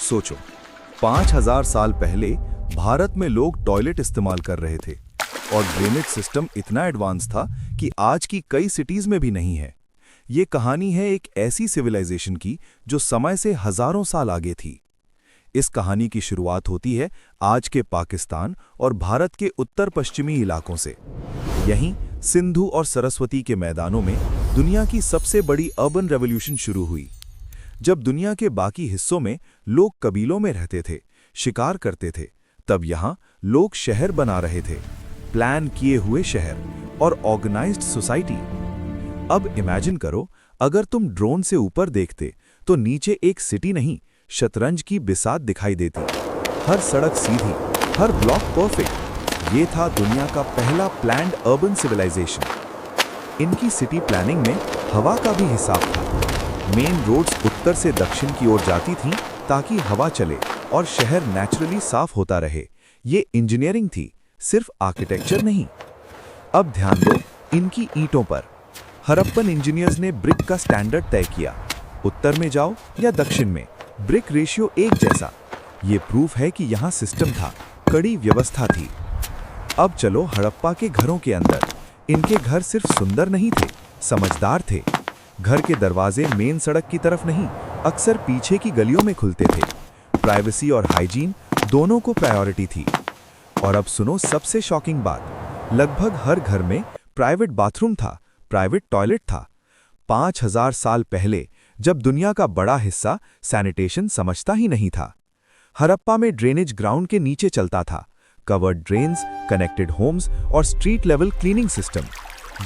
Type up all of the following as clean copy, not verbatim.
सोचो, 5000 साल पहले भारत में लोग टॉयलेट इस्तेमाल कर रहे थे और ड्रेनेज सिस्टम इतना एडवांस था कि आज की कई सिटीज में भी नहीं है। ये कहानी है एक ऐसी सिविलाइजेशन की जो समय से हजारों साल आगे थी। इस कहानी की शुरुआत होती है आज के पाकिस्तान और भारत के उत्तर पश्चिमी इलाकों से। यहीं सिंधु और सरस्वती के मैदानों में दुनिया की सबसे बड़ी अर्बन रेवोल्यूशन शुरू हुई। जब दुनिया के बाकी हिस्सों में लोग कबीलों में रहते थे, शिकार करते थे, तब यहाँ लोग शहर बना रहे थे, प्लान किए हुए शहर और ऑर्गेनाइज्ड सोसाइटी। अब इमेजिन करो, अगर तुम ड्रोन से ऊपर देखते तो नीचे एक सिटी नहीं, शतरंज की बिसात दिखाई देती। हर सड़क सीधी, हर ब्लॉक परफेक्ट। ये था दुनिया का पहला प्लान्ड अर्बन सिविलाइजेशन। इनकी सिटी प्लानिंग में हवा का भी हिसाब था। मेन रोड्स उत्तर से दक्षिण की ओर जाती थीं ताकि हवा चले और शहर नेचुरली साफ होता रहे। ये इंजीनियरिंग थी, सिर्फ आर्किटेक्चर नहीं। अब ध्यान दो इनकी ईंटों पर। हड़प्पन इंजीनियर्स ने ब्रिक का स्टैंडर्ड तय किया। उत्तर में जाओ या दक्षिण में, ब्रिक रेशियो एक जैसा। ये प्रूफ है कि यहाँ सिस्टम था, कड़ी व्यवस्था थी। अब चलो हड़प्पा के घरों के अंदर। इनके घर सिर्फ सुंदर नहीं थे, समझदार थे। घर के दरवाजे मेन सड़क की तरफ नहीं, अक्सर पीछे की गलियों में खुलते थे। प्राइवेसी और हाइजीन दोनों को प्रायोरिटी थी। और अब सुनो सबसे शॉकिंग बात, लगभग हर घर में प्राइवेट बाथरूम था, प्राइवेट टॉयलेट था। 5000 साल पहले जब दुनिया का बड़ा हिस्सा सैनिटेशन समझता ही नहीं था। हड़प्पा में ड्रेनेज ग्राउंड के नीचे चलता था, कवर्ड ड्रेन्स, कनेक्टेड होम्स और स्ट्रीट लेवल क्लीनिंग सिस्टम।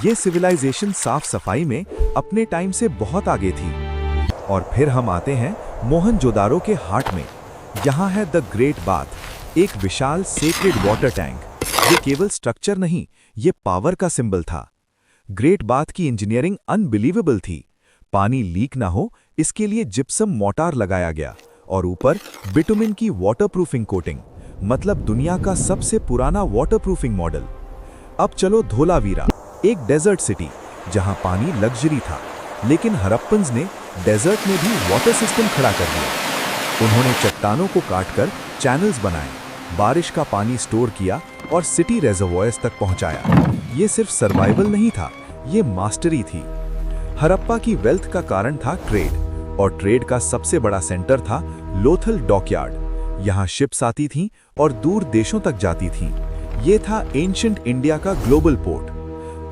ये सिविलाइजेशन साफ सफाई में अपने टाइम से बहुत आगे थी। और फिर हम आते हैं मोहनजोदारो के हार्ट में। यहाँ है द ग्रेट बाथ, एक विशाल सेक्रेड वाटर टैंक। ये केवल स्ट्रक्चर नहीं, ये पावर का सिंबल था। ग्रेट बाथ की इंजीनियरिंग अनबिलीवेबल थी। पानी लीक ना हो इसके लिए जिप्सम मोर्टार लगाया गया और ऊपर बिटुमिन की वाटरप्रूफिंग कोटिंग, मतलब दुनिया का सबसे पुराना वाटरप्रूफिंग मॉडल। अब चलो धोलावीरा, एक डेजर्ट सिटी जहां पानी लग्जरी था, लेकिन हड़प्पन्स ने डेजर्ट में भी वाटर सिस्टम खड़ा कर दिया। उन्होंने चट्टानों को काटकर चैनल्स बनाए, बारिश का पानी स्टोर किया और सिटी रेजर्वॉयर्स तक पहुंचाया। ये सिर्फ सर्वाइवल नहीं था, ये मास्टरी थी। हड़प्पा की वेल्थ का कारण था ट्रेड, और ट्रेड का सबसे बड़ा सेंटर था लोथल डॉकयार्ड। यहाँ शिप्स आती थीं और दूर देशों तक जाती थीं। ये था एंशिएंट इंडिया का global port.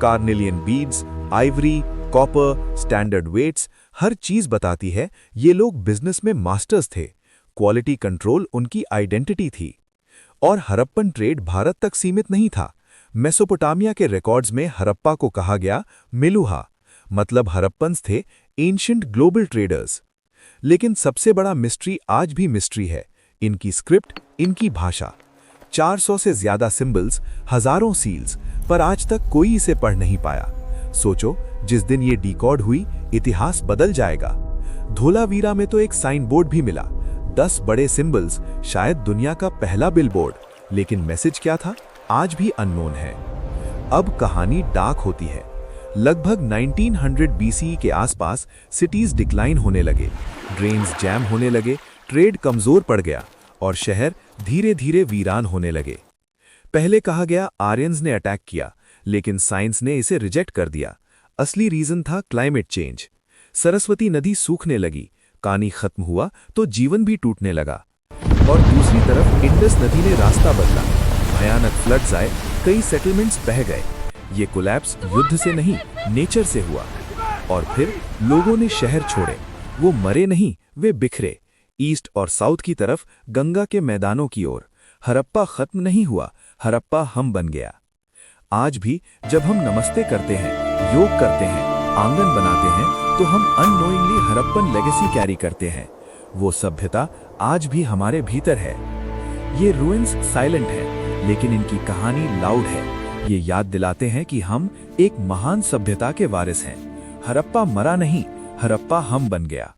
Carnelian beads, ivory, copper, standard weights, हर चीज बताती है ये लोग बिजनेस में मास्टर्स थे। क्वालिटी कंट्रोल उनकी आइडेंटिटी थी। और हड़प्पन ट्रेड भारत तक सीमित नहीं था। मेसोपोटामिया के रिकॉर्ड्स में हड़प्पा को कहा गया मिलुहा, मतलब हड़प्पन्स थे एंशिएंट ग्लोबल ट्रेडर्स। लेकिन सबसे बड़ा मिस्ट्री आज भी मिस्ट्री है, इनकी स्क्रिप्ट, इनकी भाषा। 400 से ज्यादा सिंबल्स, हजारों सील्स, पर आज तक कोई इसे पढ़ नहीं पाया। सोचो, जिस दिन ये डिकोड हुई, इतिहास बदल जाएगा। धोलावीरा में तो एक साइन बोर्ड भी मिला, 10 बड़े सिंबल्स, शायद दुनिया का पहला बिलबोर्ड। लेकिन मैसेज क्या था, आज भी अननोन है। अब कहानी डार्क होती है। लगभग 1900 बीसीई के आसपास सिटीज डिक्लाइन होने लगे, ड्रेन्स जैम होने लगे, ट्रेड कमजोर पड़ गया और शहर धीरे धीरे वीरान होने लगे। पहले कहा गया आर्यंस ने अटैक किया, लेकिन साइंस ने इसे रिजेक्ट कर दिया। असली रीजन था क्लाइमेट चेंज। सरस्वती नदी सूखने लगी, पानी खत्म हुआ तो जीवन भी टूटने लगा। और दूसरी तरफ इंडस नदी ने रास्ता बदला, भयानक फ्लड्स आए, कई सेटलमेंट्स बह गए। ये कोलैप्स युद्ध से नहीं, नेचर से हुआ। और फिर लोगों ने शहर छोड़े। वो मरे नहीं, वे बिखरे, ईस्ट और साउथ की तरफ, गंगा के मैदानों की ओर। हड़प्पा खत्म नहीं हुआ, हड़प्पा हम बन गया। आज भी जब हम नमस्ते करते हैं, योग करते हैं, आंगन बनाते हैं, तो हम अननोइंगली हड़प्पन लेगेसी कैरी करते हैं। वो सभ्यता आज भी हमारे भीतर है। ये रूइंस साइलेंट है, लेकिन इनकी कहानी लाउड है। ये याद दिलाते हैं कि हम एक महान सभ्यता के वारिस हैं। हड़प्पा मरा नहीं, हड़प्पा हम बन गया।